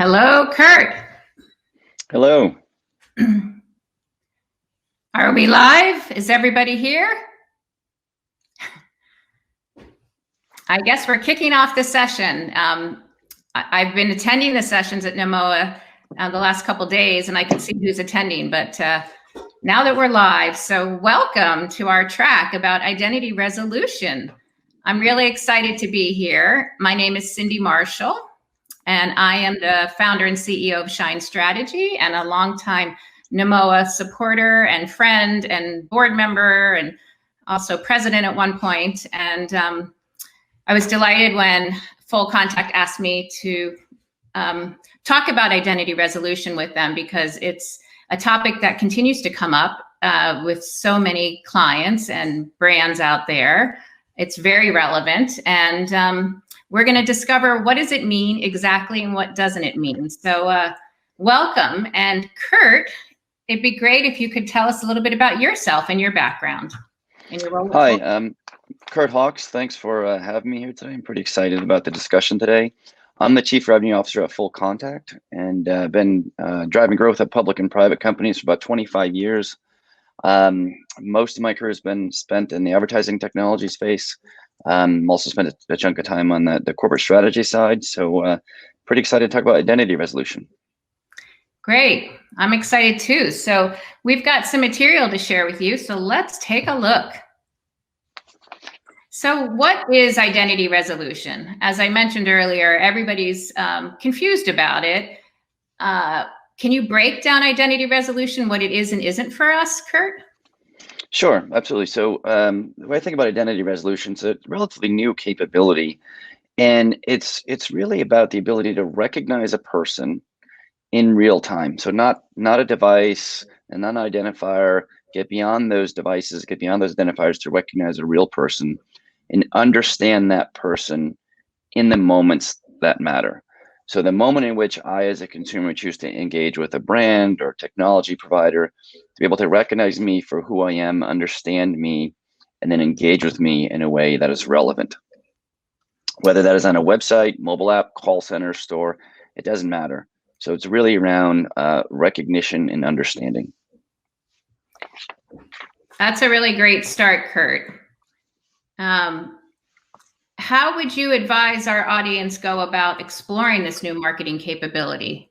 Hello, Kurt. Hello. Are we live? Is everybody here? I guess we're kicking off the session. I've been attending the sessions at NMOA the last couple days, and I can see who's attending, but now that we're live, so welcome to our track about identity resolution. I'm really excited to be here. My name is Cindy Marshall, and I am the founder and CEO of Shine Strategy and a longtime NMOA supporter and friend and board member and also president at one point. And I was delighted when Full Contact asked me to talk about identity resolution with them because it's a topic that continues to come up with so many clients and brands out there. It's very relevant, and we're going to discover what does it mean exactly and what doesn't it mean. So welcome. And Kurt, it'd be great if you could tell us a little bit about yourself and your background and your role. Hi, I'm Kurt Hawks. Thanks for having me here today. I'm pretty excited about the discussion today. I'm the Chief Revenue Officer at Full Contact, and been driving growth at public and private companies for about 25 years. Most of my career has been spent in the advertising technology space. Also spent a chunk of time on the corporate strategy side. So pretty excited to talk about identity resolution. Great. I'm excited too. So we've got some material to share with you. So let's take a look. So what is identity resolution? As I mentioned earlier, everybody's confused about it. Can you break down identity resolution, what it is and isn't for us, Kurt? Sure, absolutely. So the way I think about identity resolution, it's a relatively new capability, and it's really about the ability to recognize a person in real time. So not a device, and not an identifier. Get beyond those devices, get beyond those identifiers to recognize a real person and understand that person in the moments that matter. So the moment in which I, as a consumer, choose to engage with a brand or technology provider, to be able to recognize me for who I am, understand me, and then engage with me in a way that is relevant. Whether that is on a website, mobile app, call center, store, it doesn't matter. So it's really around recognition and understanding. That's a really great start, Kurt. How would you advise our audience go about exploring this new marketing capability?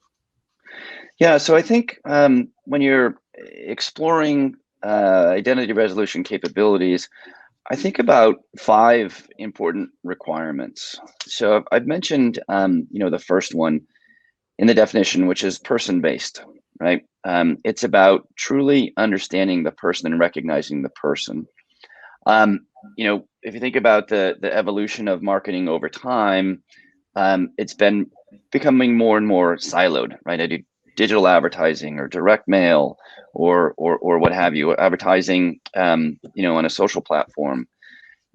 Yeah, so I think when you're exploring identity resolution capabilities, I think about 5 important requirements. So I've mentioned, the first one in the definition, which is person-based, right? It's about truly understanding the person and recognizing the person. If you think about the evolution of marketing over time, it's been becoming more and more siloed, right? I do digital advertising or direct mail or what have you, advertising, on a social platform.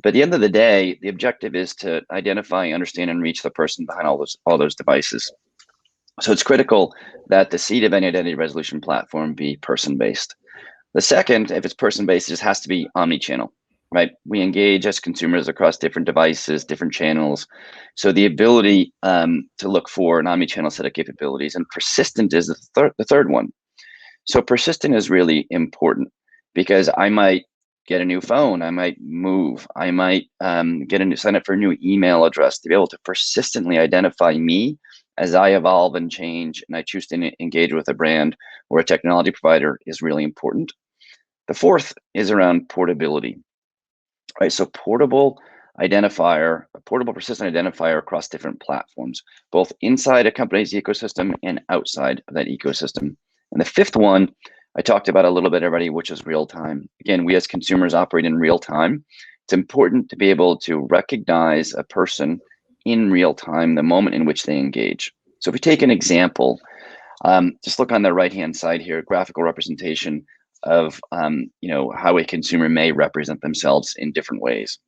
But at the end of the day, the objective is to identify, understand, and reach the person behind all those devices. So it's critical that the seed of any identity resolution platform be person-based. The second, if it's person-based, it just has to be omnichannel. Right, we engage as consumers across different devices, different channels. So the ability to look for an omnichannel set of capabilities, and persistent is the third one. So persistent is really important because I might get a new phone, I might move, I might sign up for a new email address. To be able to persistently identify me as I evolve and change, and I choose to engage with a brand or a technology provider is really important. The fourth is around portability. Right, so portable identifier, a portable persistent identifier across different platforms, both inside a company's ecosystem and outside of that ecosystem. And the fifth one I talked about a little bit already, which is real time. Again, we as consumers operate in real time. It's important to be able to recognize a person in real time, the moment in which they engage. So if we take an example, just look on the right-hand side here, graphical representation of how a consumer may represent themselves in different ways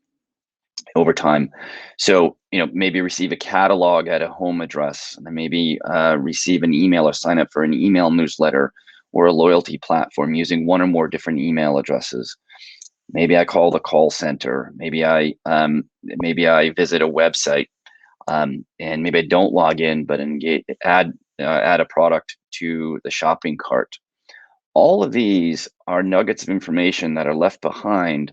over time. So maybe receive a catalog at a home address, and then maybe receive an email or sign up for an email newsletter or a loyalty platform using one or more different email addresses. Maybe I call the call center. Maybe I visit a website, and maybe I don't log in, but add add a product to the shopping cart. All of these are nuggets of information that are left behind,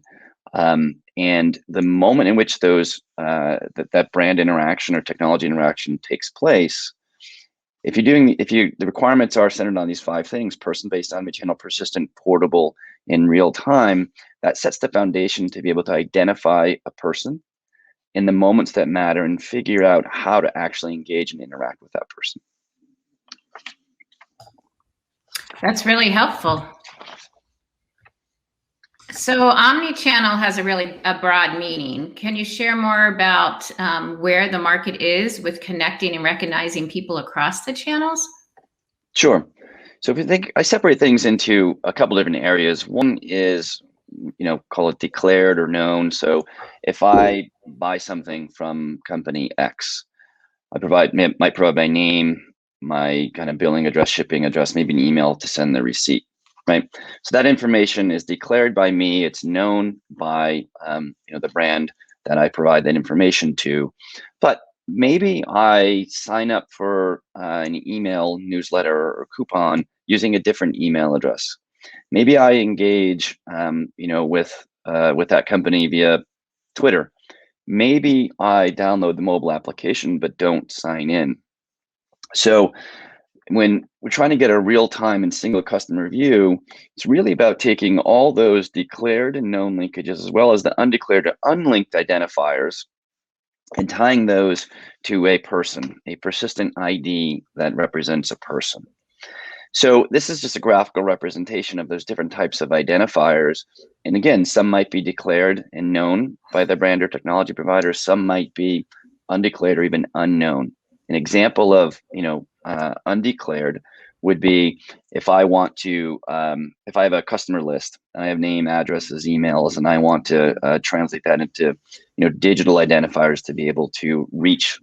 and the moment in which those that brand interaction or technology interaction takes place, the requirements are centered on these 5 things: person-based, omnichannel, persistent, portable, in real time. That sets the foundation to be able to identify a person in the moments that matter and figure out how to actually engage and interact with that person. That's really helpful. So omnichannel has a broad meaning. Can you share more about where the market is with connecting and recognizing people across the channels? Sure. So if you think, I separate things into a couple different areas. One is, call it declared or known. So if I buy something from company X, might provide my name, my kind of billing address, shipping address, maybe an email to send the receipt, right? So that information is declared by me. It's known by the brand that I provide that information to. But maybe I sign up for an email newsletter or coupon using a different email address. Maybe I engage with that company via Twitter. Maybe I download the mobile application but don't sign in. So when we're trying to get a real-time and single customer view, it's really about taking all those declared and known linkages as well as the undeclared or unlinked identifiers and tying those to a person, a persistent ID that represents a person. So this is just a graphical representation of those different types of identifiers. And again, some might be declared and known by the brand or technology provider. Some might be undeclared or even unknown. An example of undeclared would be if I want to, if I have a customer list, and I have name, addresses, emails, and I want to translate that into digital identifiers to be able to reach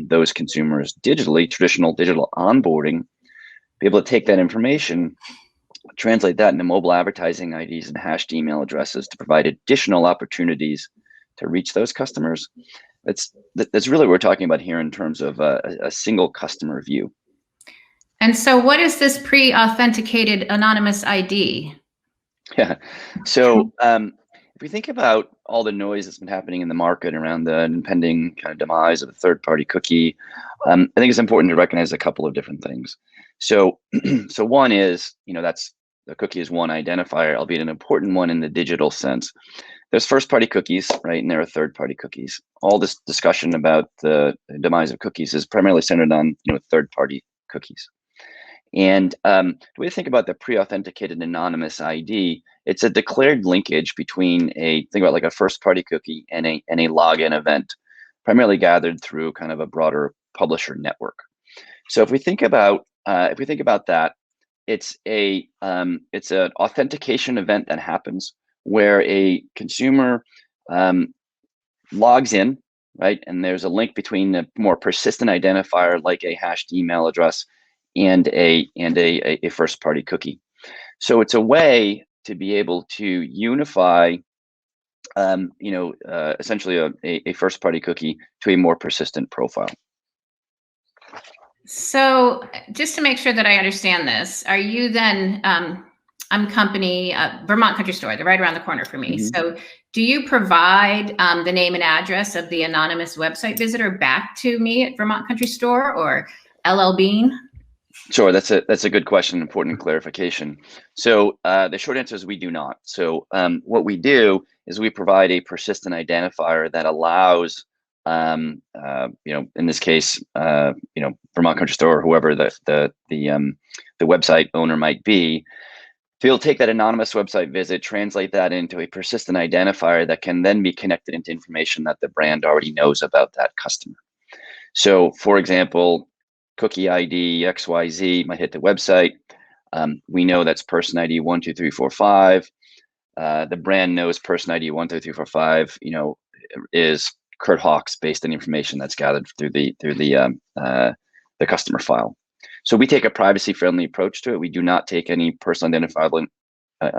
those consumers digitally, traditional digital onboarding. Be able to take that information, translate that into mobile advertising IDs and hashed email addresses to provide additional opportunities to reach those customers. That's really what we're talking about here in terms of a single customer view. And so what is this pre-authenticated anonymous ID? Yeah. So if we think about all the noise that's been happening in the market around the impending kind of demise of a third-party cookie, I think it's important to recognize a couple of different things. So, so one is, that's the cookie is one identifier, albeit an important one in the digital sense. There's first-party cookies, right, and there are third-party cookies. All this discussion about the demise of cookies is primarily centered on, third-party cookies. And the way to think about the pre-authenticated anonymous ID, it's a declared linkage between think about like a first-party cookie and a login event, primarily gathered through kind of a broader publisher network. So if we think about that, it's an authentication event that happens where a consumer logs in, right, and there's a link between a more persistent identifier like a hashed email address and a first-party cookie. So it's a way to be able to unify, essentially a first-party cookie to a more persistent profile. So just to make sure that I understand this, are you then, I'm company, Vermont Country Store, they're right around the corner for me. Mm-hmm. So do you provide the name and address of the anonymous website visitor back to me at Vermont Country Store or LL Bean? Sure, that's a good question, important clarification. So the short answer is we do not. So what we do is we provide a persistent identifier that allows, in this case, Vermont Country Store or whoever the website owner might be, to be able to take that anonymous website visit, translate that into a persistent identifier that can then be connected into information that the brand already knows about that customer. So, for example, cookie ID XYZ might hit the website. We know that's person ID 12345. The brand knows person ID 12345. Is Kurt Hawks based on information that's gathered through the customer file. So we take a privacy-friendly approach to it. We do not take any personal identifiable,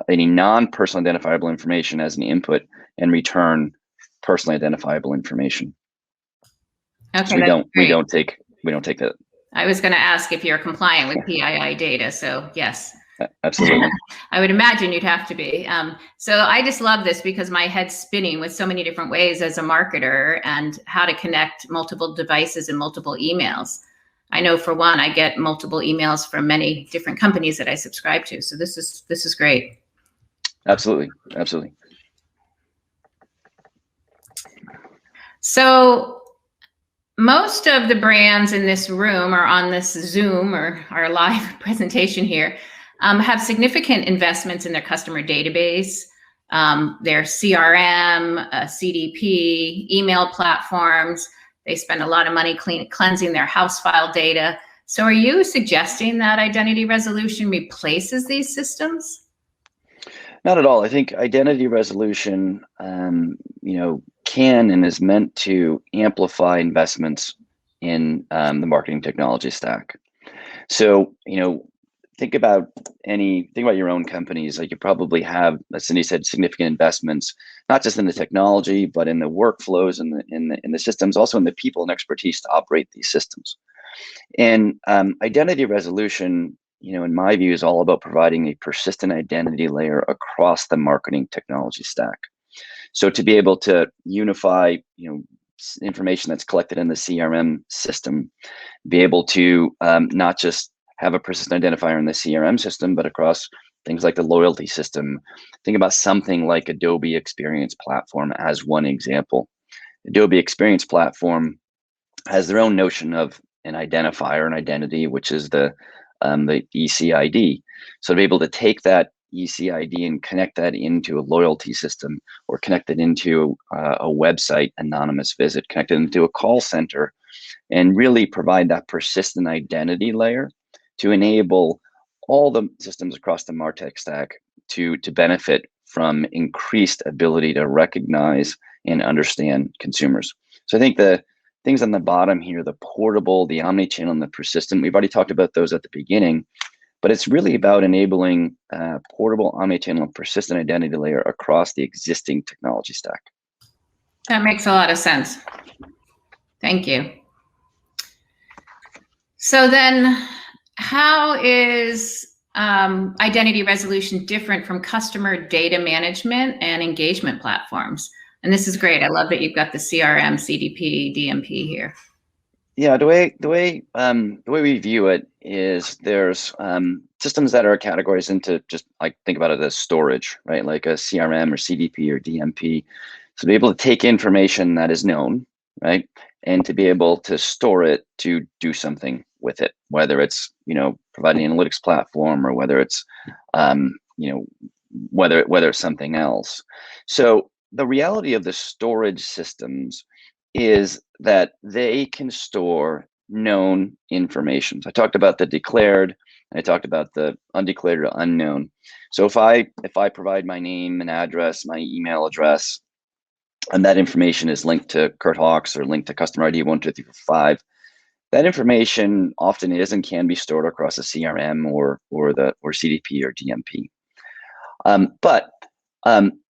any non-personal identifiable information as an input and return personally identifiable information. Okay, so we don't take that. I was going to ask if you're compliant with PII data. So yes. Absolutely. I would imagine you'd have to be. So I just love this because my head's spinning with so many different ways as a marketer and how to connect multiple devices and multiple emails. I know for one, I get multiple emails from many different companies that I subscribe to. So this is great. Absolutely. Absolutely. So most of the brands in this room or on this Zoom or our live presentation here have significant investments in their customer database, their CRM, CDP, email platforms. They spend a lot of money cleansing their house file data. So are you suggesting that identity resolution replaces these systems? Not at all. I think identity resolution, can and is meant to amplify investments in the marketing technology stack. So, think about your own companies. Like you probably have, as Cindy said, significant investments, not just in the technology, but in the workflows and in the systems, also in the people and expertise to operate these systems. And identity resolution, in my view, is all about providing a persistent identity layer across the marketing technology stack. So to be able to unify, information that's collected in the CRM system, be able to not just have a persistent identifier in the CRM system, but across things like the loyalty system. Think about something like Adobe Experience Platform as one example. Adobe Experience Platform has their own notion of an identifier, an identity, which is the ECID. So to be able to take that ECID and connect that into a loyalty system, or connect it into a website anonymous visit, connect it into a call center, and really provide that persistent identity layer to enable all the systems across the MarTech stack to benefit from increased ability to recognize and understand consumers. So I think the things on the bottom here, the portable, the omnichannel, and the persistent, we've already talked about those at the beginning, but it's really about enabling portable, omnichannel, and persistent identity layer across the existing technology stack. That makes a lot of sense. Thank you. So then how is identity resolution different from customer data management and engagement platforms? And this is great. I love that you've got the CRM, CDP, DMP here. Yeah, the way we view it is there's systems that are categorized into, just like, think about it as storage, right? Like a CRM or CDP or DMP. So to be able to take information that is known, right, and to be able to store it to do something with it, whether it's providing an analytics platform, or whether it's whether it's something else. So the reality of the storage systems is that they can store known information. So I talked about the declared, and I talked about the undeclared or unknown. So if I provide my name and address, my email address, and that information is linked to Kurt Hawks or linked to customer ID 12345, that information often is and can be stored across a CRM or CDP or DMP. But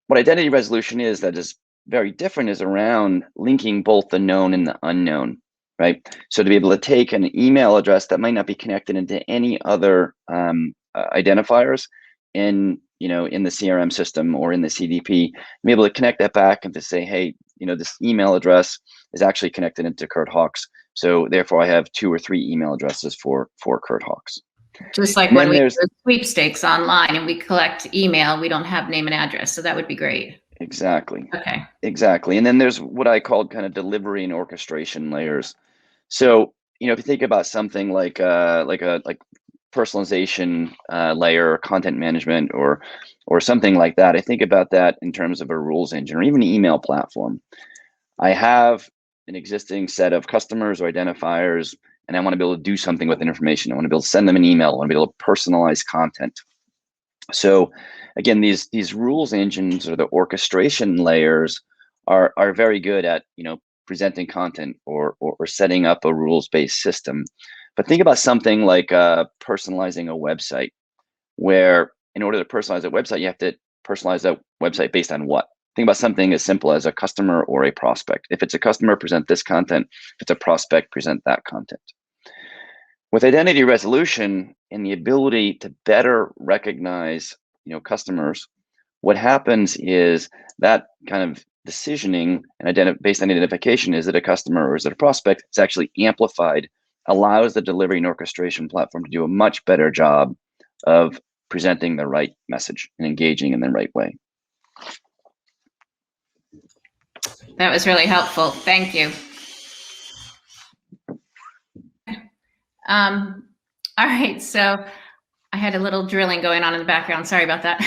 what identity resolution is that is very different is around linking both the known and the unknown, right? So to be able to take an email address that might not be connected into any other identifiers in the CRM system or in the CDP, be able to connect that back and to say, hey, this email address is actually connected into Kurt Hawks. So therefore I have 2 or 3 email addresses for Kurt Hawks. Just like when we do sweepstakes online and we collect email, we don't have name and address. So that would be great. Exactly. Okay. Exactly. And then there's what I called kind of delivery and orchestration layers. So, if you think about something like personalization layer, or content management, or something like that, I think about that in terms of a rules engine or even an email platform. I have an existing set of customers or identifiers, and I want to be able to do something with information. I want to be able to send them an email. I want to be able to personalize content. So again, these rules engines or the orchestration layers are very good at presenting content or setting up a rules-based system. But think about something like personalizing a website, where in order to personalize a website, you have to personalize that website based on what? Think about something as simple as a customer or a prospect. If it's a customer, present this content. If it's a prospect, present that content. With identity resolution and the ability to better recognize, customers, what happens is that kind of decisioning and based on identification, is it a customer or is it a prospect? It's actually amplified, allows the delivery and orchestration platform to do a much better job of presenting the right message and engaging in the right way. That was really helpful. Thank you. All right, so I had a little drilling going on in the background. Sorry about that.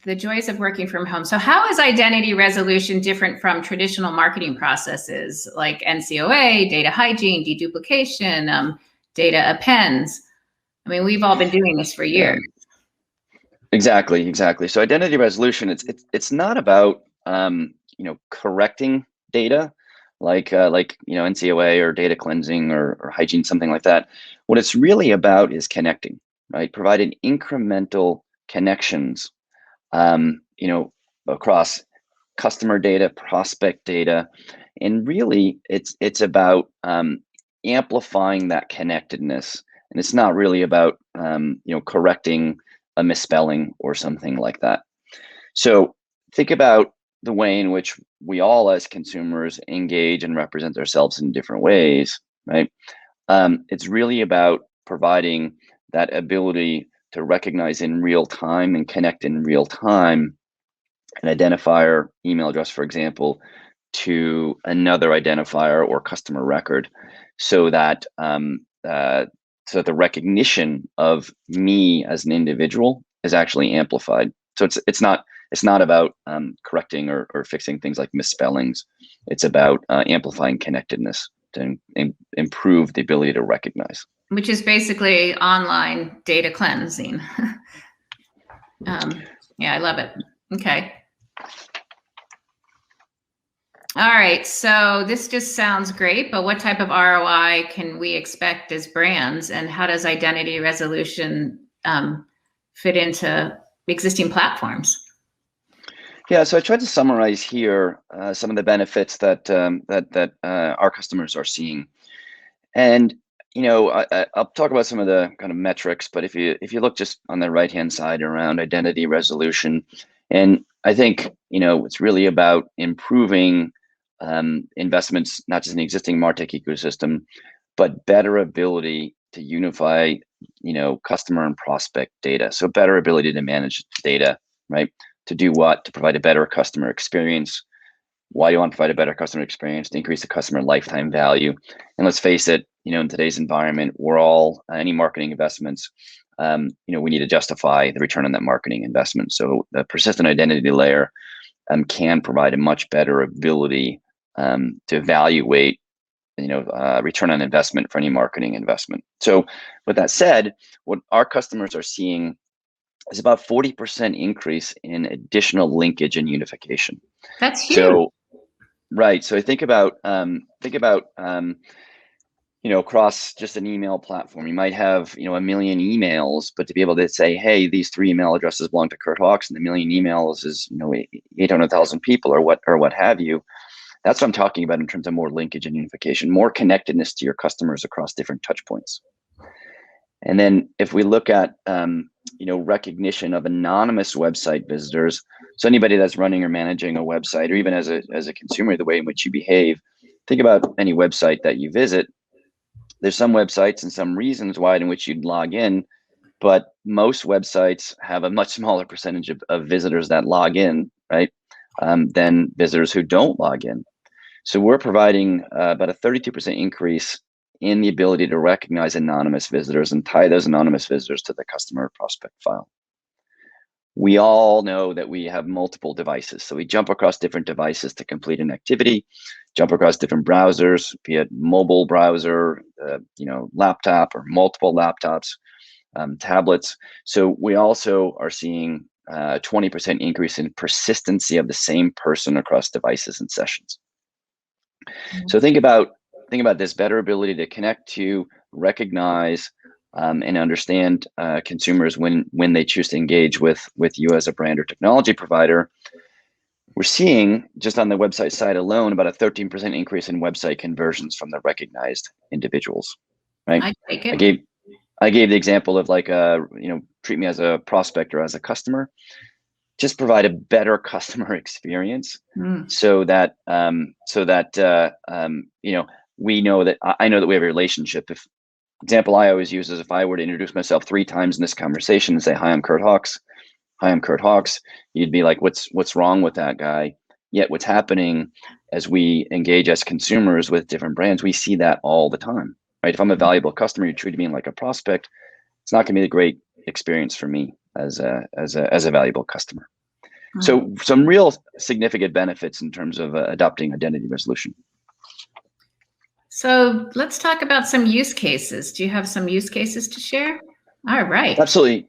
The joys of working from home. So how is identity resolution different from traditional marketing processes like NCOA, data hygiene, deduplication, data appends? I mean, we've all been doing this for years. Exactly. So identity resolution, it's not about correcting data like NCOA or data cleansing or hygiene, something like that. What it's really about is connecting, right? Providing incremental connections, across customer data, prospect data, and really it's about amplifying that connectedness. And it's not really about correcting a misspelling or something like that. So think about the way in which we all as consumers engage and represent ourselves in different ways, right? It's really about providing that ability to recognize in real time and connect in real time an identifier, email address, for example, to another identifier or customer record, so that the recognition of me as an individual is actually amplified. So it's not about correcting or fixing things like misspellings. It's about amplifying connectedness to improve the ability to recognize. Which is basically online data cleansing. Yeah, I love it. Okay. All right, so this just sounds great, but what type of ROI can we expect as brands, and how does identity resolution fit into existing platforms? Yeah, so I tried to summarize here some of the benefits that our customers are seeing, and I'll talk about some of the kind of metrics. But if you look just on the right hand side around identity resolution, and I think it's really about improving investments, not just in the existing MarTech ecosystem, but better ability to unify customer and prospect data. So better ability to manage data, right? To do what? To provide a better customer experience. Why do you want to provide a better customer experience? To increase the customer lifetime value. And let's face it, in today's environment, we're all any marketing investments, we need to justify the return on that marketing investment. So the persistent identity layer can provide a much better ability to evaluate, return on investment for any marketing investment. So with that said, what our customers are seeing is about 40% increase in additional linkage and unification. That's huge. So, right. So think about across just an email platform, you might have, a million emails, but to be able to say, hey, these 3 email addresses belong to Kurt Hawks, and the million emails is, 800,000 people or what have you. That's what I'm talking about in terms of more linkage and unification, more connectedness to your customers across different touch points. And then if we look at, recognition of anonymous website visitors, so anybody that's running or managing a website, or even as a consumer, the way in which you behave, think about any website that you visit. There's some websites and some reasons why in which you'd log in, but most websites have a much smaller percentage of visitors that log in, right, than visitors who don't log in. So we're providing about a 32% increase in the ability to recognize anonymous visitors and tie those anonymous visitors to the customer prospect file. We all know that we have multiple devices. So we jump across different devices to complete an activity, jump across different browsers, be it mobile browser, laptop, or multiple laptops, tablets. So we also are seeing a 20% increase in persistency of the same person across devices and sessions. Mm-hmm. So think about this better ability to connect to, recognize, and understand consumers when they choose to engage with you as a brand or technology provider. we're seeing just on the website side alone about a 13% increase in website conversions from the recognized individuals, right? I take it. I gave the example of like, treat me as a prospect or as a customer. Just provide a better customer experience, so that we know that I know that we have a relationship. If example I always use is if I were to introduce myself 3 times in this conversation and say, "Hi, I'm Kurt Hawks. Hi, I'm Kurt Hawks," you'd be like, "What's wrong with that guy?" Yet what's happening as we engage as consumers with different brands, we see that all the time, right? If I'm a valuable customer, you're treating me like a prospect. It's not going to be a great experience for me as a valuable customer. So some real significant benefits in terms of adopting identity resolution. So let's talk about some use cases. Do you have some use cases to share? All right. Absolutely.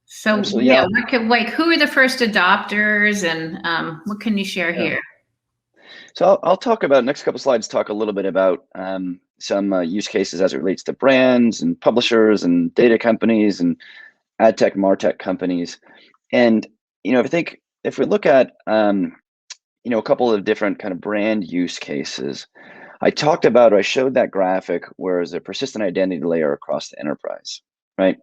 So Absolutely, yeah, who are the first adopters, and what can you share here? So I'll talk about, next couple slides, talk a little bit about some use cases as it relates to brands and publishers and data companies and AdTech, MarTech companies. And, if we look at, a couple of different kind of brand use cases, I showed that graphic where there's a persistent identity layer across the enterprise, right?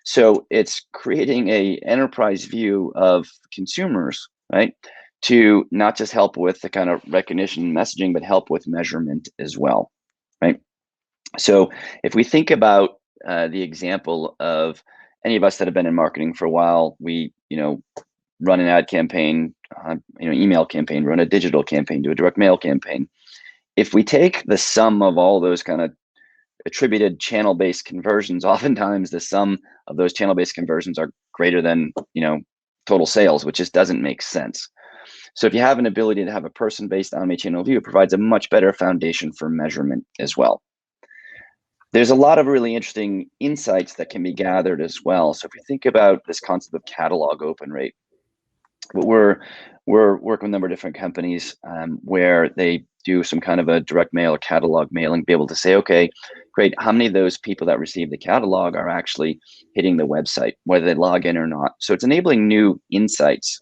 So it's creating a enterprise view of consumers, right? To not just help with the kind of recognition messaging, but help with measurement as well, right? So if we think about the example of any of us that have been in marketing for a while, we, run an ad campaign, email campaign, run a digital campaign, do a direct mail campaign. If we take the sum of all those kind of attributed channel-based conversions, oftentimes the sum of those channel-based conversions are greater than, total sales, which just doesn't make sense. So if you have an ability to have a person-based omnichannel view, it provides a much better foundation for measurement as well. There's a lot of really interesting insights that can be gathered as well. So if we think about this concept of catalog open rate, but we're working with a number of different companies where they do some kind of a direct mail or catalog mailing, be able to say, okay, great, how many of those people that receive the catalog are actually hitting the website, whether they log in or not? So it's enabling new insights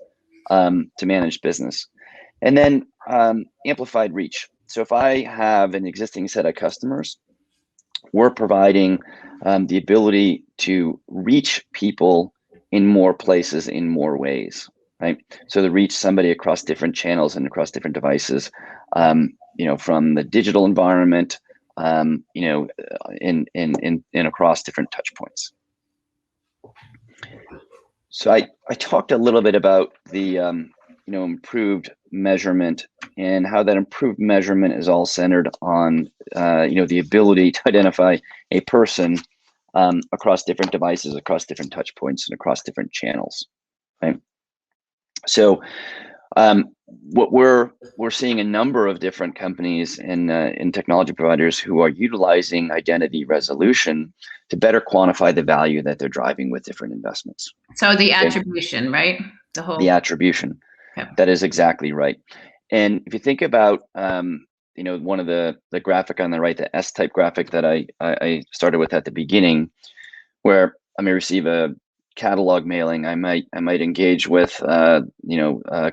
to manage business. And then amplified reach. So if I have an existing set of customers, we're providing the ability to reach people in more places, in more ways, right? So to reach somebody across different channels and across different devices, from the digital environment, in across different touch points. So I talked a little bit about the improved measurement, and how that improved measurement is all centered on the ability to identify a person across different devices, across different touch points, and across different channels, right? So what we're seeing a number of different companies and technology providers who are utilizing identity resolution to better quantify the value that they're driving with different investments. So the attribution, right? The attribution. Yeah. That is exactly right. And if you think about one of the graphic on the right, the S-type graphic that I started with at the beginning, where I may receive a catalog mailing, I might engage with a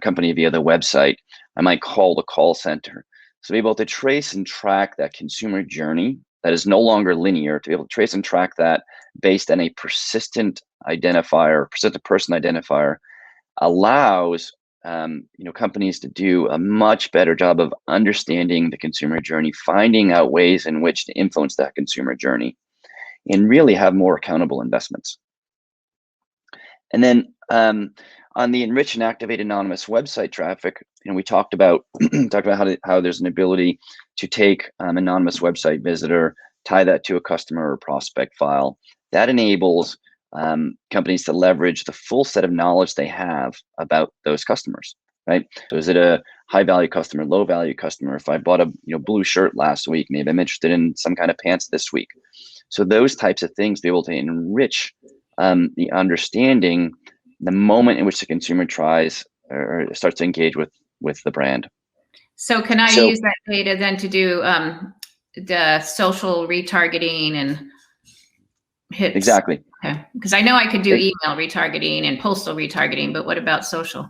company via the website. I might call the call center. So be able to trace and track that consumer journey that is no longer linear, to be able to trace and track that based on a persistent identifier, persistent person identifier, allows companies to do a much better job of understanding the consumer journey, finding out ways in which to influence that consumer journey, and really have more accountable investments. And then on the enrich and activate anonymous website traffic, we talked about how there's an ability to take anonymous website visitor, tie that to a customer or prospect file. That enables companies to leverage the full set of knowledge they have about those customers, right? So is it a high value customer, low value customer? If I bought a blue shirt last week, maybe I'm interested in some kind of pants this week. So those types of things, be able to enrich the understanding the moment in which the consumer tries or starts to engage with the brand. So can I use that data then to do the social retargeting and hits? Exactly. Okay, because I know I could do email retargeting and postal retargeting, but what about social?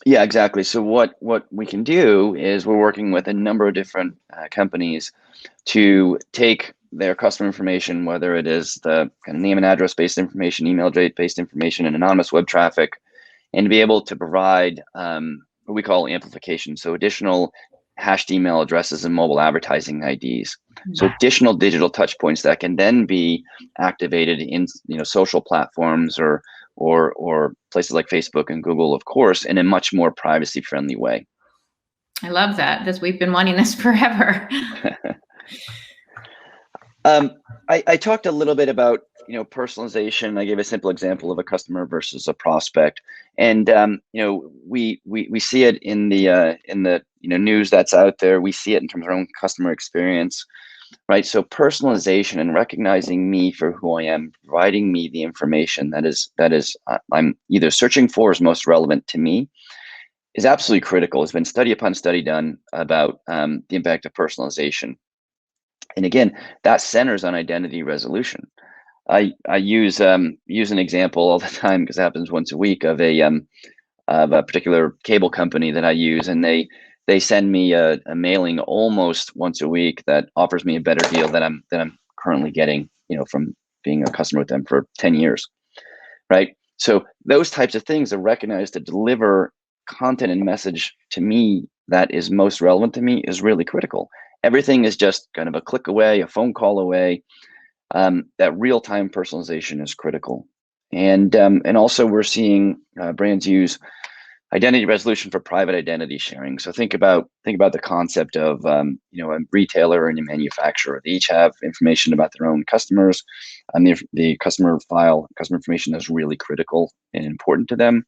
Yeah, exactly. So what we can do is we're working with a number of different companies to take their customer information, whether it is the kind of name and address based information, email based information, and anonymous web traffic, and to be able to provide what we call amplification. So additional hashed email addresses and mobile advertising IDs. So additional digital touch points that can then be activated in social platforms or places like Facebook and Google, of course, in a much more privacy friendly way. I love that. We've been wanting this forever. I talked a little bit about personalization. I gave a simple example of a customer versus a prospect, and we see it in the news that's out there. We see it in terms of our own customer experience, right? So personalization and recognizing me for who I am, providing me the information that is I'm either searching for is most relevant to me, is absolutely critical. There's been study upon study done about the impact of personalization. And again, that centers on identity resolution. I use an example all the time because it happens once a week of a particular cable company that I use, and they send me a mailing almost once a week that offers me a better deal than I'm currently getting, from being a customer with them for 10 years, right? So those types of things are recognized to deliver content and message to me that is most relevant to me is really critical. Everything is just kind of a click away, a phone call away. That real-time personalization is critical, and also we're seeing brands use identity resolution for private identity sharing. So think about the concept of a retailer and a manufacturer. They each have information about their own customers, and the customer information is really critical and important to them.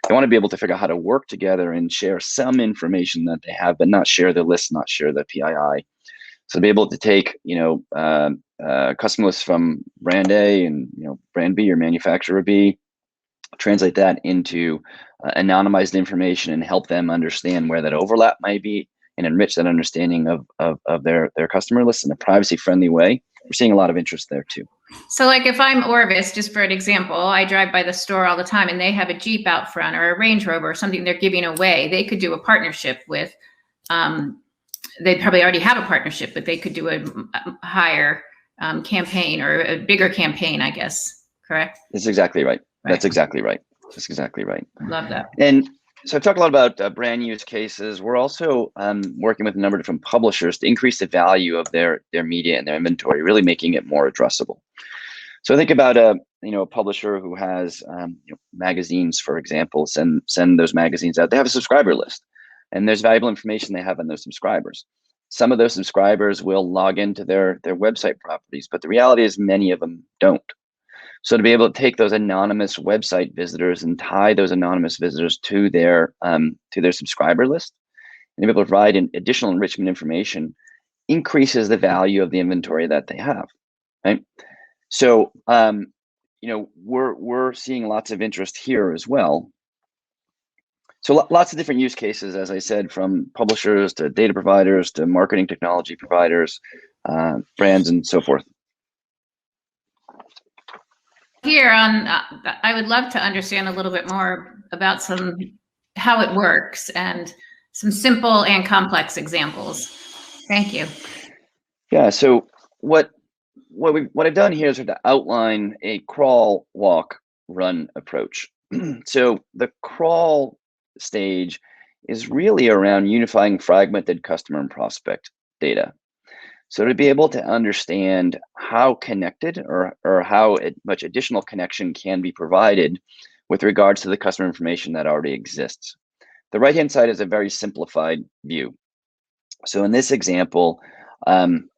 They want to be able to figure out how to work together and share some information that they have, but not share the list, not share the PII. So to be able to take customer lists from brand A and brand B or manufacturer B, translate that into anonymized information and help them understand where that overlap might be and enrich that understanding of their customer list in a privacy friendly way. We're seeing a lot of interest there too. So like if I'm Orvis, just for an example, I drive by the store all the time and they have a Jeep out front or a Range Rover or something they're giving away. They could do a partnership with, they probably already have a partnership, but they could do a higher campaign or a bigger campaign, I guess, correct? That's exactly right. That's exactly right. That's exactly right. Love that. And so I've talked a lot about brand use cases. We're also working with a number of different publishers to increase the value of their media and their inventory, really making it more addressable. So think about a publisher who has magazines, for example, send those magazines out. They have a subscriber list, and there's valuable information they have on those subscribers. Some of those subscribers will log into their website properties, but the reality is many of them don't. So to be able to take those anonymous website visitors and tie those anonymous visitors to their subscriber list and be able to provide an additional enrichment information increases the value of the inventory that they have, right? So we're seeing lots of interest here as well. So lots of different use cases, as I said, from publishers to data providers to marketing technology providers, brands, and so forth. Here on, I would love to understand a little bit more about how it works and some simple and complex examples. Thank you. Yeah. So what I've done here is to outline a crawl, walk, run approach. So the crawl stage is really around unifying fragmented customer and prospect data. So to be able to understand how connected or how much additional connection can be provided with regards to the customer information that already exists. The right-hand side is a very simplified view. So in this example,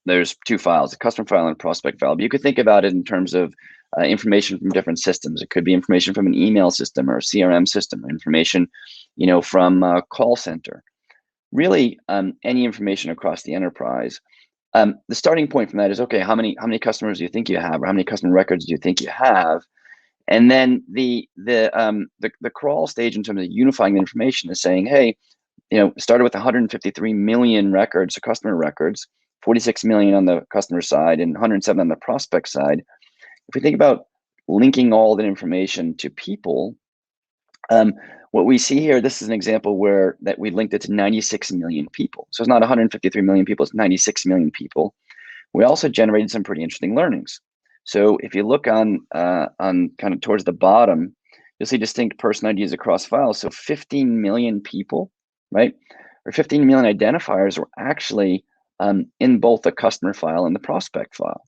there's two files, a customer file and a prospect file. But you could think about it in terms of information from different systems. It could be information from an email system or a CRM system, or information, from a call center. Really, any information across the enterprise. The starting point from that is, okay, how many customers do you think you have, or how many customer records do you think you have? And then the crawl stage in terms of unifying the information is saying, hey, started with 153 million records, so customer records, 46 million on the customer side and 107 on the prospect side. If we think about linking all that information to people, What we see here, this is an example where that we linked it to 96 million people. So it's not 153 million people, it's 96 million people. We also generated some pretty interesting learnings. So if you look on kind of towards the bottom, you'll see distinct person IDs across files. So 15 million people, right? Or 15 million identifiers were actually in both the customer file and the prospect file.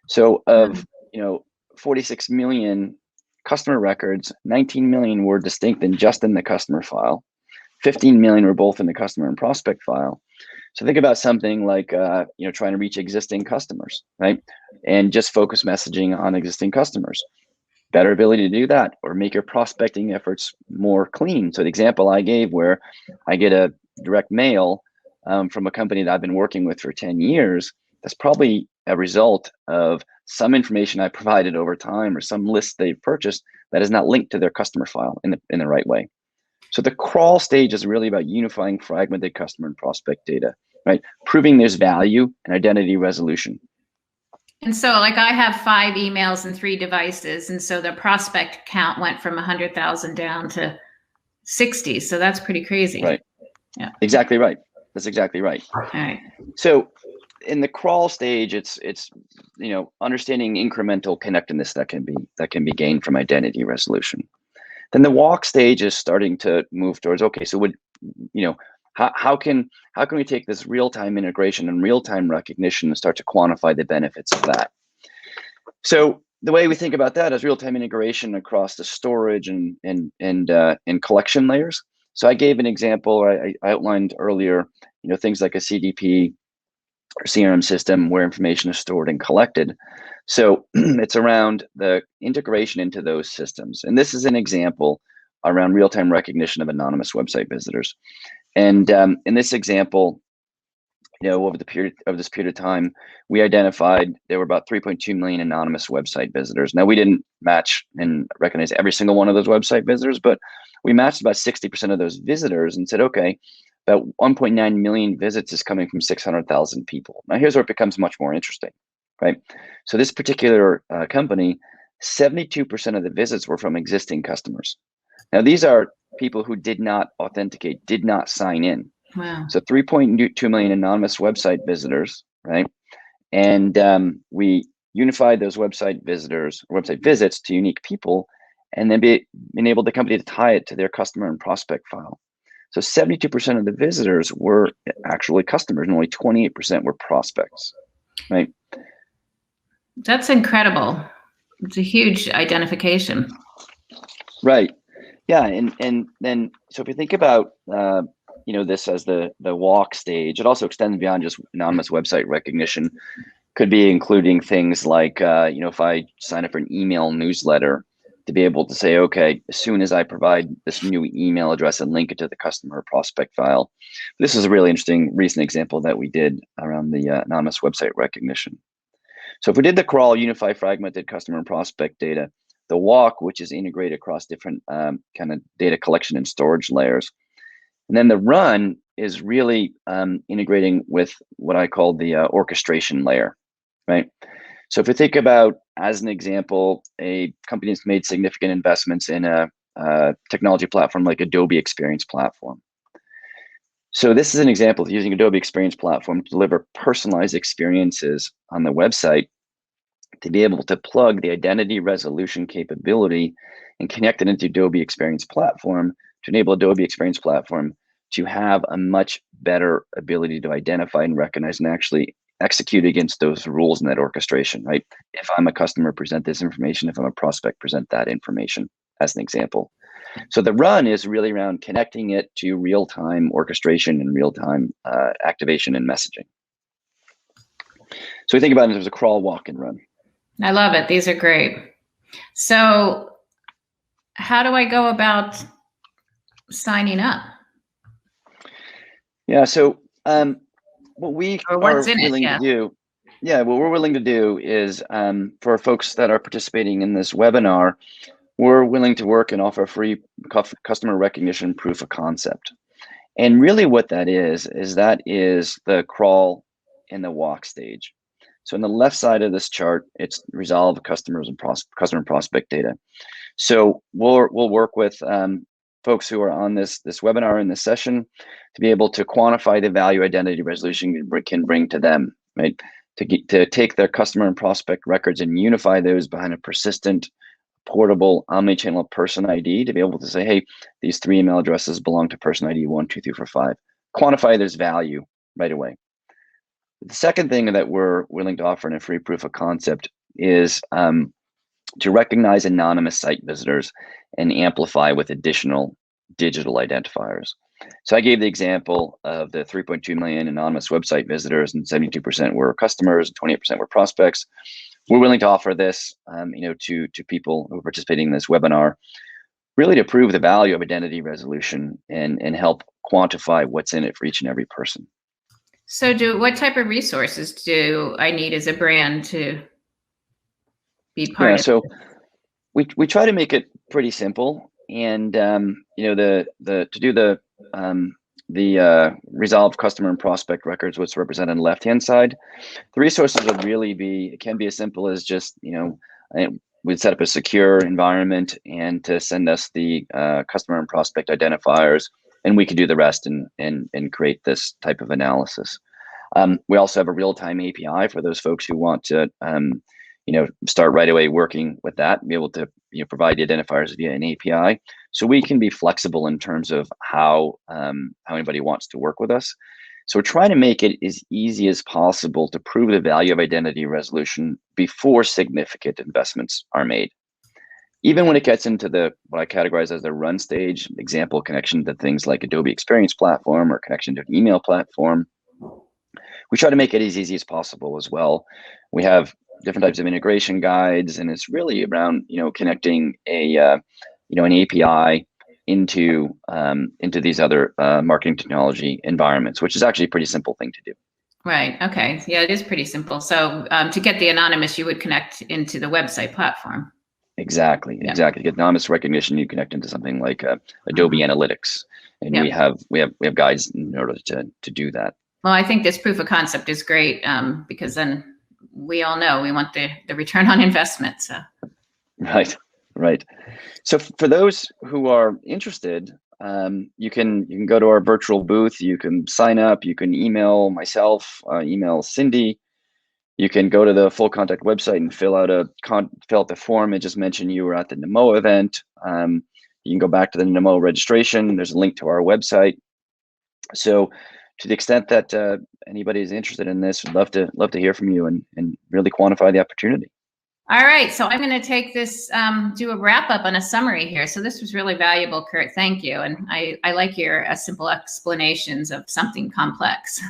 So of 46 million customer records, 19 million were distinct and just in the customer file. 15 million were both in the customer and prospect file. So think about something like trying to reach existing customers, right? And just focus messaging on existing customers. Better ability to do that, or make your prospecting efforts more clean. So the example I gave where I get a direct mail from a company that I've been working with for 10 years, that's probably a result of some information I provided over time or some list they've purchased that is not linked to their customer file in the right way. So the crawl stage is really about unifying fragmented customer and prospect data, right? Proving there's value and identity resolution. And so like I have 5 emails and 3 devices. And so the prospect count went from 100,000 down to 60. So that's pretty crazy. Right. Yeah. Exactly right. That's exactly right. All right. So in the crawl stage, it's understanding incremental connectedness that can be gained from identity resolution. Then the walk stage is starting to move towards, okay, so how can we take this real-time integration and real-time recognition and start to quantify the benefits of that? So the way we think about that is real-time integration across the storage and collection layers. So I gave an example, I outlined earlier, things like a CDP or CRM system where information is stored and collected. So it's around the integration into those systems. And this is an example around real-time recognition of anonymous website visitors. And in this example, over this period of time, we identified there were about 3.2 million anonymous website visitors. Now, we didn't match and recognize every single one of those website visitors, but we matched about 60% of those visitors and said, okay, about 1.9 million visits is coming from 600,000 people. Now, here's where it becomes much more interesting, right? So this particular company, 72% of the visits were from existing customers. Now, these are people who did not authenticate, did not sign in. Wow. So 3.2 million anonymous website visitors, right? And we unified those website visits to unique people, and then enabled the company to tie it to their customer and prospect file. So 72% of the visitors were actually customers, and only 28% were prospects, right? That's incredible. It's a huge identification. Right. Yeah, and then so if you think about this as the walk stage, it also extends beyond just anonymous website recognition. Could be including things like if I sign up for an email newsletter, to be able to say, okay, as soon as I provide this new email address and link it to the customer prospect file. This is a really interesting recent example that we did around the anonymous website recognition. So if we did the crawl, unify fragmented customer and prospect data, the walk, which is integrated across different kind of data collection and storage layers. And then the run is really integrating with what I call the orchestration layer, right? So if we think about, as an example, a company that's made significant investments in a technology platform like Adobe Experience Platform. So this is an example of using Adobe Experience Platform to deliver personalized experiences on the website, to be able to plug the identity resolution capability and connect it into Adobe Experience Platform to enable Adobe Experience Platform to have a much better ability to identify and recognize and actually execute against those rules in that orchestration, right? If I'm a customer, present this information. If I'm a prospect, present that information, as an example. So the run is really around connecting it to real-time orchestration and real-time activation and messaging. So we think about it as a crawl, walk, and run. I love it. These are great. So how do I go about signing up? Yeah, so what we are willing to do, what we're willing to do is for folks that are participating in this webinar, we're willing to work and offer a free customer recognition proof of concept. And really what that is the crawl and the walk stage. So on the left side of this chart, it's resolve customers and customer and prospect data. So we'll work with folks who are on this webinar in this session to be able to quantify the value identity resolution can bring to them, right? To take their customer and prospect records and unify those behind a persistent, portable, omnichannel person ID to be able to say, hey, these 3 email addresses belong to person ID 1, 2, 3, 4, 5. Quantify this value right away. The second thing that we're willing to offer in a free proof of concept is to recognize anonymous site visitors and amplify with additional digital identifiers. So I gave the example of the 3.2 million anonymous website visitors, and 72% were customers, 28% were prospects. We're willing to offer this, to people who are participating in this webinar, really to prove the value of identity resolution and help quantify what's in it for each and every person. So what type of resources do I need as a brand to be part of? So we try to make it pretty simple, and to do the resolved customer and prospect records, what's represented on the left-hand side, the resources would really be, it can be as simple as just, we'd set up a secure environment and to send us the customer and prospect identifiers, and we could do the rest and create this type of analysis. We also have a real-time API for those folks who want to start right away working with that and be able to provide the identifiers via an API. So we can be flexible in terms of how anybody wants to work with us. So we're trying to make it as easy as possible to prove the value of identity resolution before significant investments are made. Even when it gets into what I categorize as the run stage, example, connection to things like Adobe Experience Platform or connection to an email platform, we try to make it as easy as possible as well. We have different types of integration guides, and it's really around connecting an API into these other marketing technology environments, which is actually a pretty simple thing to do. Right. Okay. Yeah, it is pretty simple. So to get the anonymous, you would connect into the website platform. Exactly. Yeah. Exactly. To get anonymous recognition, you connect into something like Adobe Analytics, and we have guides in order to do that. Well, I think this proof of concept is great because then we all know we want the return on investment. So. Right. So for those who are interested, you can go to our virtual booth. You can sign up. You can email myself, email Cindy. You can go to the Full Contact website and fill out the form. It just mentioned you were at the NMO event. You can go back to the NMO registration. There's a link to our website. So to the extent that anybody is interested in this, we'd love to hear from you and really quantify the opportunity. All right, so I'm going to take this, do a wrap up on a summary here. So this was really valuable, Kurt. Thank you. And I like your simple explanations of something complex.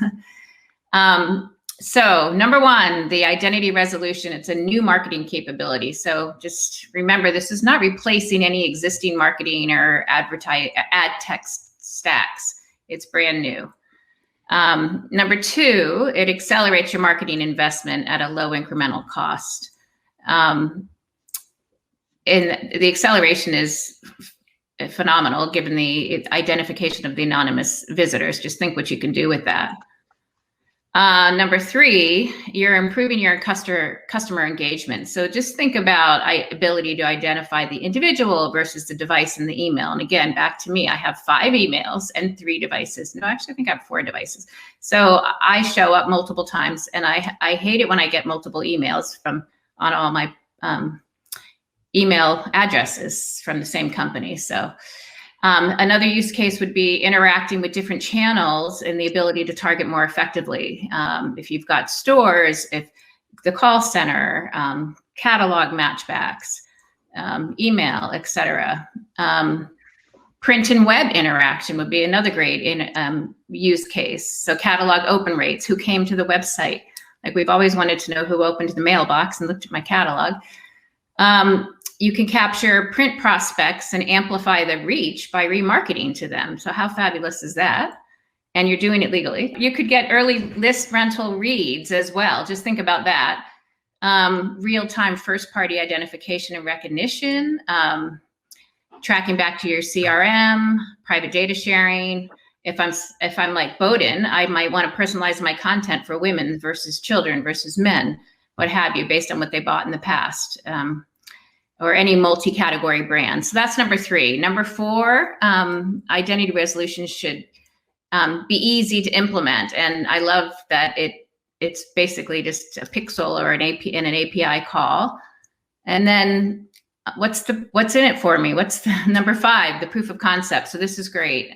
So number one, the identity resolution, it's a new marketing capability. So just remember, this is not replacing any existing marketing or AdTech stacks. It's brand new. Number two, it accelerates your marketing investment at a low incremental cost. And the acceleration is phenomenal given the identification of the anonymous visitors. Just think what you can do with that. Number three, you're improving your customer engagement. So just think about ability to identify the individual versus the device in the email. And again, back to me, I have 5 emails and 3 devices. No, actually, I think I have 4 devices. So I show up multiple times, and I hate it when I get multiple emails on all my email addresses from the same company. So another use case would be interacting with different channels and the ability to target more effectively. If you've got stores, if the call center, catalog matchbacks, email, etc. Print and web interaction would be another great use case. So catalog open rates, who came to the website. Like we've always wanted to know who opened the mailbox and looked at my catalog. You can capture print prospects and amplify the reach by remarketing to them. So how fabulous is that? And you're doing it legally. You could get early list rental reads as well. Just think about that. Real-time first-party identification and recognition, tracking back to your CRM, private data sharing, if I'm like Bowden, I might want to personalize my content for women versus children versus men, what have you, based on what they bought in the past, or any multi-category brand. So that's number 3. Number 4, identity resolution should be easy to implement, and I love that it's basically just a pixel or an API call. And then what's in it for me? What's the number 5, the proof of concept. So this is great.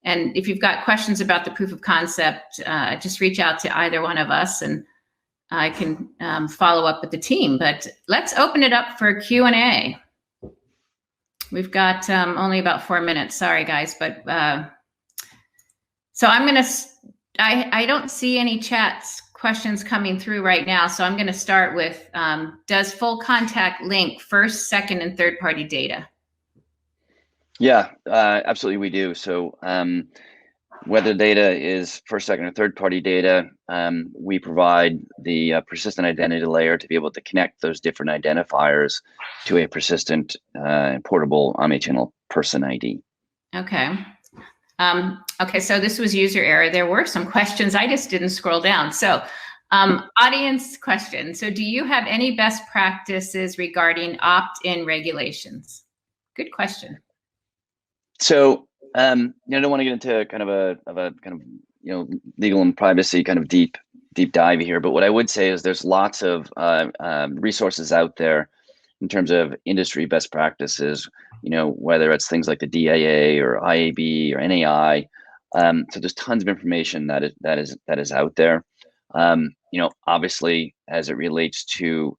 And if you've got questions about the proof of concept, just reach out to either one of us and I can follow up with the team. But let's open it up for Q&A. We've got only about 4 minutes. Sorry, guys. But so I'm going to, I don't see any questions coming through right now. So I'm going to start with, does full contact link first, second, and third party data? Yeah, absolutely we do. So whether data is first, second, or third party data, we provide the persistent identity layer to be able to connect those different identifiers to a persistent portable omnichannel person ID. Okay. Okay, so this was user error. There were some questions. I just didn't scroll down. So audience question. So do you have any best practices regarding opt-in regulations? Good question. So, I don't want to get into kind of a legal and privacy kind of deep dive here, but what I would say is there's lots of resources out there in terms of industry best practices, whether it's things like the DAA or IAB or NAI. So there's tons of information that is out there. Obviously as it relates to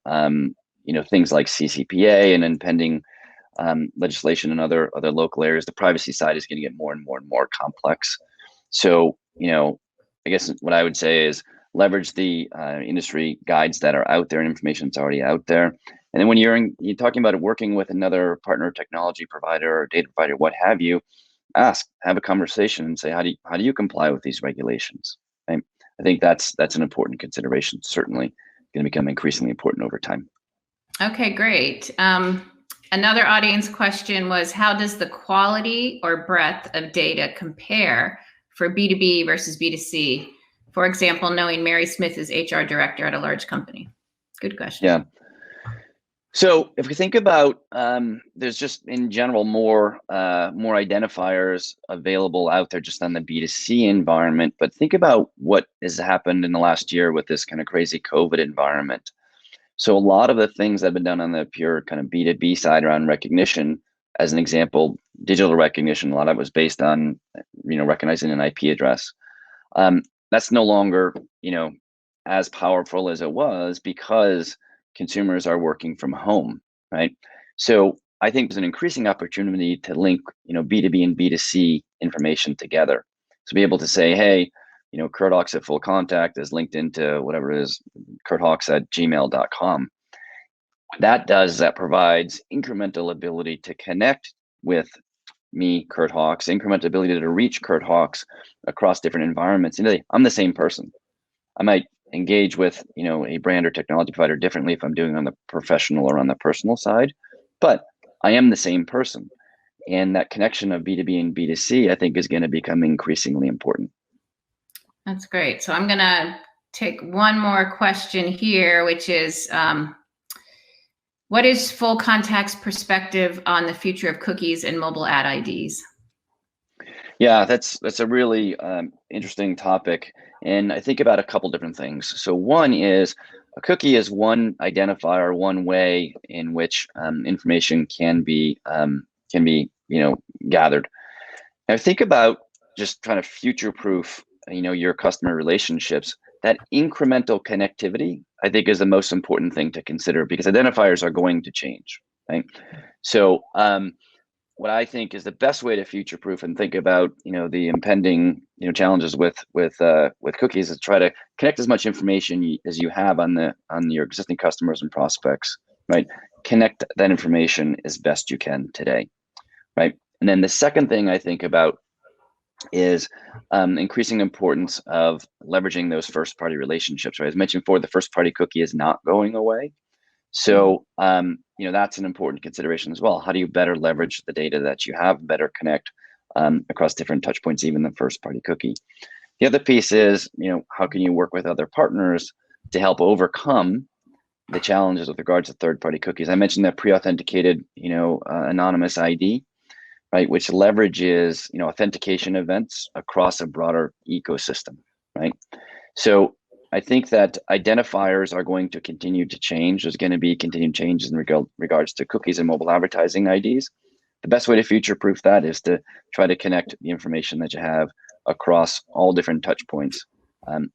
things like CCPA and impending legislation in other local areas, the privacy side is going to get more and more and more complex. So, I guess what I would say is leverage the industry guides that are out there and information that's already out there. And then when you're talking about working with another partner, technology provider or data provider, what have you, have a conversation and say, how do you comply with these regulations? Right? I think that's an important consideration. Certainly going to become increasingly important over time. Okay, great. Another audience question was, how does the quality or breadth of data compare for B2B versus B2C? For example, knowing Mary Smith is HR director at a large company. Good question. Yeah. So if we think about, there's just in general more identifiers available out there just on the B2C environment, but think about what has happened in the last year with this kind of crazy COVID environment. So a lot of the things that have been done on the pure kind of B2B side around recognition, as an example, digital recognition, a lot of it was based on, recognizing an IP address. That's no longer, as powerful as it was because consumers are working from home, right? So I think there's an increasing opportunity to link, B2B and B2C information together. So be able to say, hey, Kurt Hawks at Full Contact is linked into whatever it is, kurthawks@gmail.com. That provides incremental ability to connect with me, Kurt Hawks, incremental ability to reach Kurt Hawks across different environments. I'm the same person. I might engage with, a brand or technology provider differently if I'm doing it on the professional or on the personal side, but I am the same person. And that connection of B2B and B2C, I think, is going to become increasingly important. That's great. So I'm going to take one more question here, which is, what is Full Contact's perspective on the future of cookies and mobile ad IDs? Yeah, that's a really interesting topic. And I think about a couple different things. So one is a cookie is one identifier, one way in which information can be gathered. Now think about just trying to future-proof your customer relationships. That incremental connectivity, I think, is the most important thing to consider because identifiers are going to change, right? So what I think is the best way to future-proof and think about the impending challenges with cookies is try to connect as much information as you have on your existing customers and prospects, right? Connect that information as best you can today, right? And then the second thing I think about is increasing importance of leveraging those first-party relationships, right? As mentioned before, the first-party cookie is not going away. So, that's an important consideration as well. How do you better leverage the data that you have, better connect across different touch points, even the first party cookie. The other piece is, how can you work with other partners to help overcome the challenges with regards to third-party cookies? I mentioned that pre-authenticated, anonymous ID, right, which leverages, authentication events across a broader ecosystem, right? So I think that identifiers are going to continue to change. There's going to be continued changes in regards to cookies and mobile advertising IDs. The best way to future-proof that is to try to connect the information that you have across all different touch points,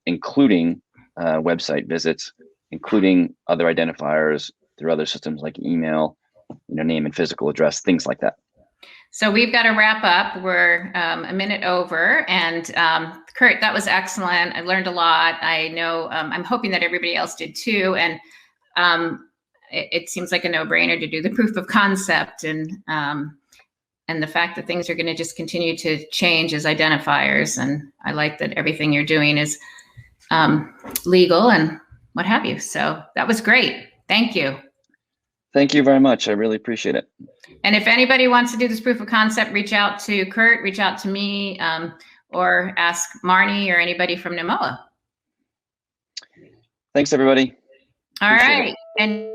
including website visits, including other identifiers through other systems like email, name and physical address, things like that. So we've got to wrap up. We're a minute over, and Kurt, that was excellent. I learned a lot. I know I'm hoping that everybody else did too. And it seems like a no-brainer to do the proof of concept, and the fact that things are going to just continue to change as identifiers. And I like that everything you're doing is legal and what have you. So that was great. Thank you. Thank you very much. I really appreciate it. And if anybody wants to do this proof of concept, reach out to Kurt, reach out to me, or ask Marnie or anybody from Namoa. Thanks, everybody. All right. And